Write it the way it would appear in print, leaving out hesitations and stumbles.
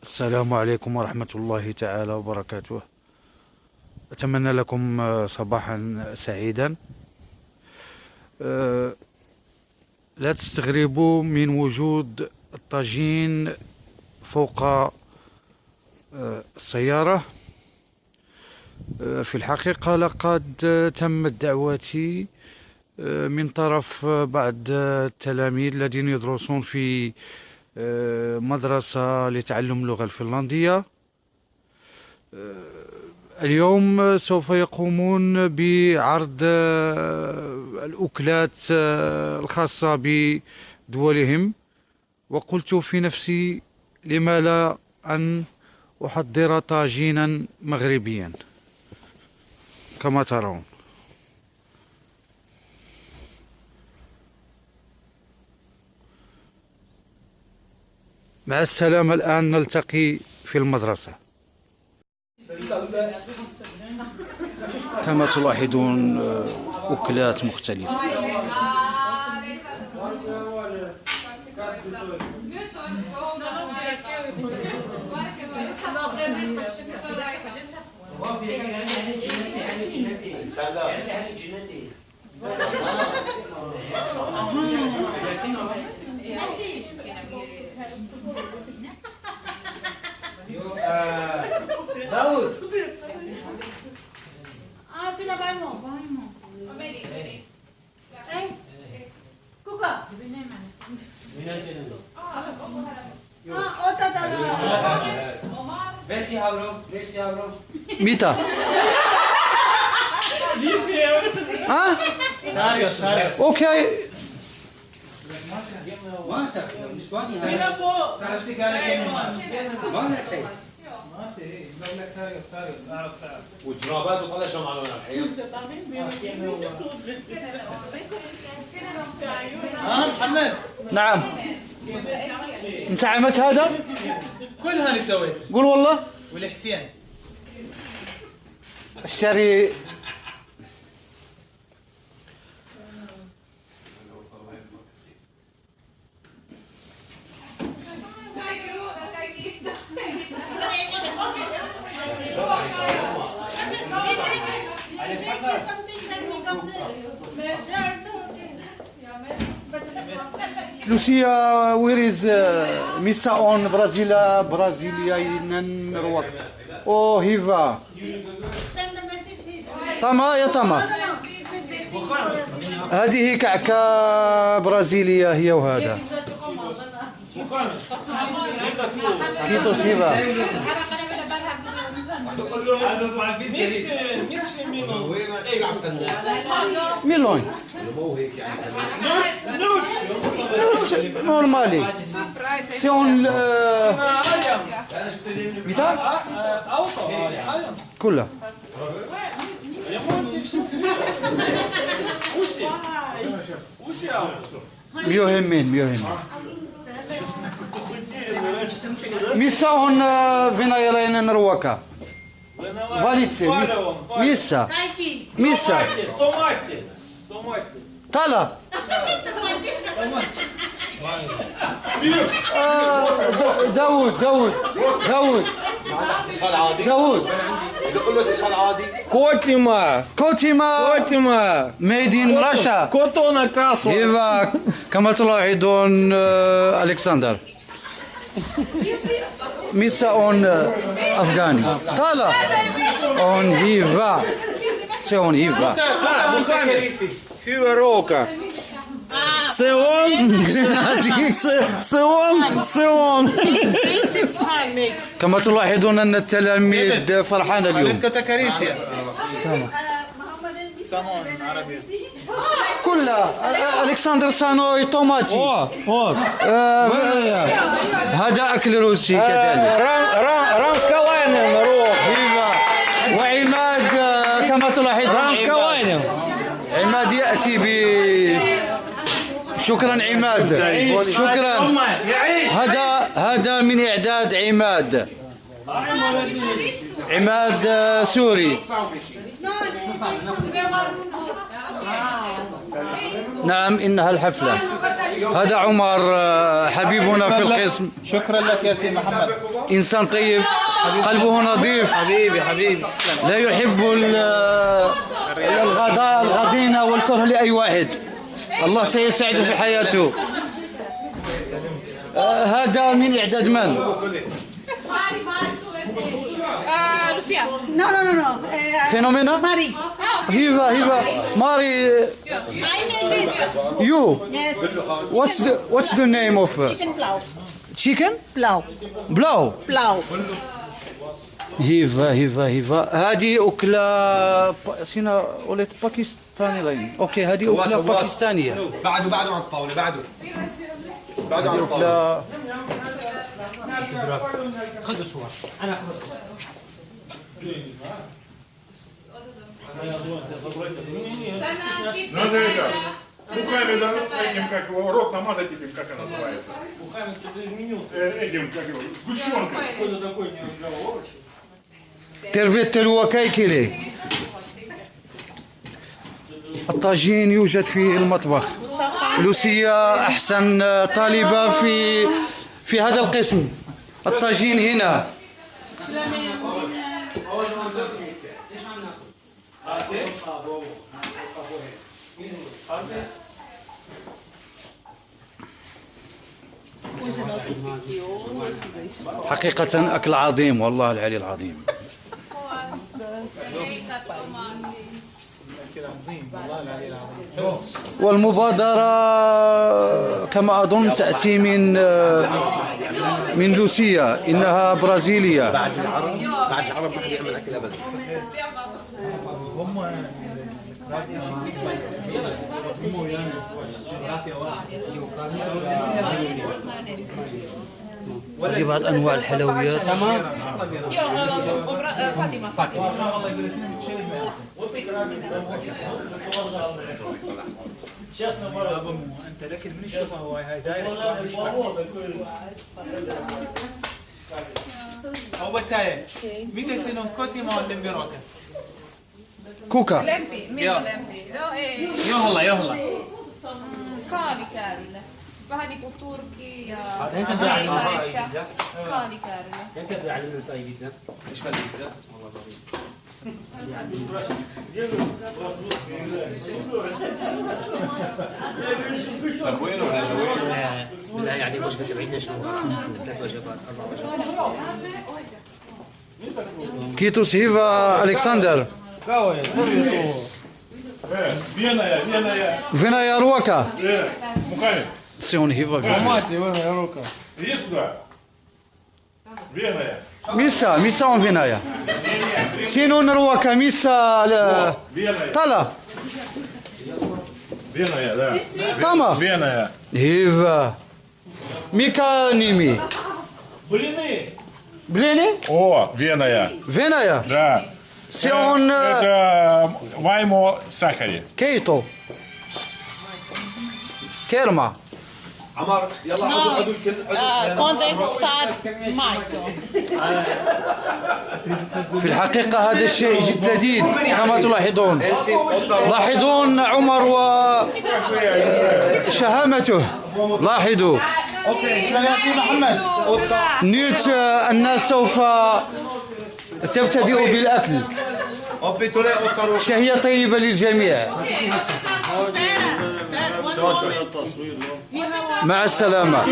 السلام عليكم ورحمة الله تعالى وبركاته. أتمنى لكم صباحا سعيدا. لا تستغربوا من وجود الطاجين فوق السيارة. في الحقيقة لقد تمت دعوتي من طرف بعض التلاميذ الذين يدرسون في مدرسة لتعلم اللغة الفنلندية. اليوم سوف يقومون بعرض الأكلات الخاصة بدولهم، وقلت في نفسي لما لا أن أحضر طاجينا مغربيا كما ترون. مع السلامة، الآن نلتقي في المدرسة. كما تلاحظون أكلات مختلفة. داود سينا بايمون اي كوكا اوتا دا بس يا برو متى؟ ها؟ اوكي. والجرابات وطلع شو معلومة الحين. محمد. نعم. انت عملت هذا؟ كلها اللي سويت. قول والله. والحسين. الشاري. Lucia, where is Missa on Brazilian Rock? Oh, Hiva. send the message طما يا طما. هذه كعكة برازيلية هي وهذا. كيتوس هيفا. ميلون. نورمالي. سيون متى؟ كلها. ميوهمين. ميسا هون فينايلين نروكا. فاليتسي ميسا طلا داود يقول له اتصال عادي. كوتيما ميد ان راشا كوتونا كاسو. هيفا. كما تلاحظون الكسندر ميسا اون افغاني طلا اون هيفا سيون هيفا Hyöroka. سيون. كما تلاحظون ان التلاميذ فرحانه اليوم. كلها الكسندر سانوي طوماتي. هذا اكل روسي كذلك. رانسكالاينن روح. وعماد كما تلاحظون رانسكالاينن. عماد ياتي ب شكرا عماد. شكرا. هذا من اعداد عماد سوري. نعم إنها الحفلة. هذا عمر حبيبنا في القسم، شكرا لك يا سي محمد. إنسان طيب قلبه نظيف، حبيبي تسلم. لا يحب الغضينة والكره لأي واحد. الله سيسعده في حياته. هذا من إعداد من؟ Lucia. No. فينومينا؟ Mari. هيفا ماري. I made this. You. Yes. What's the name of Chicken plow. chicken? Plow. Blow. Plow. هيفا هذه أكلة سينا وليت باكستاني لاين. أوكي هذه أكلة باكستانية. بعده على الطاولة بعده على الطاولة. أكلة خذوا صور انا اخذ الصور Руками, да, этим, как его, рот намазать этим, как это называется? Руками что-то изменился. Этим, как его, сгущенкой. Кто-то такой не разговор. ترفيت الوكايكلي. الطاجين يوجد في المطبخ. لوسيا أحسن طالبة في هذا القسم. الطاجين هنا. حقيقة أكل عظيم والله العلي العظيم. والمبادرة كما أظن تأتي من لوسيا، إنها برازيلية. بعد العرب ما حد يعمل أكل أبدا. هذه بعض أنواع الحلويات. فاطمة انت لكن من الشوفه هو هاي دايركت او بتاعي متى سنون كوتي ما لمبيروكا كوكا. لمبي مين لمبي لا ايه يهلا كالي كارل فهني تركي يا انت تدعي على كالي كارل انت تدعي على ساي بيتزا ايش بدك بيتزا؟ والله ظريف. طيب وينه هذا وينه؟ بالله يعني وجبه تبعيدنا شنو؟ 3 وجبات 4 وجبات. كيتوس هيفا ألكسندر. فينا يا روكا. Мухаммед, سيون هيفا. иди сюда. Веная. ميسا اون فينايا. سينون روكا ميسا Веная. طلا. Веная, да. طما. Веная. هيفا. ميكا نيمي. بليني. О, веная. فينايا. Да. سيون Это ваймо сахаре. كيتو. كيرما. عمر يلا عدو الكل Condensar Michael. في الحقيقة هذا الشيء جد لذيذ كما تلاحظون. لاحظون عمر وشهامته. لاحظوا. نيوت الناس سوف تبتدئ بالأكل. شهية طيبة للجميع. مع السلامة.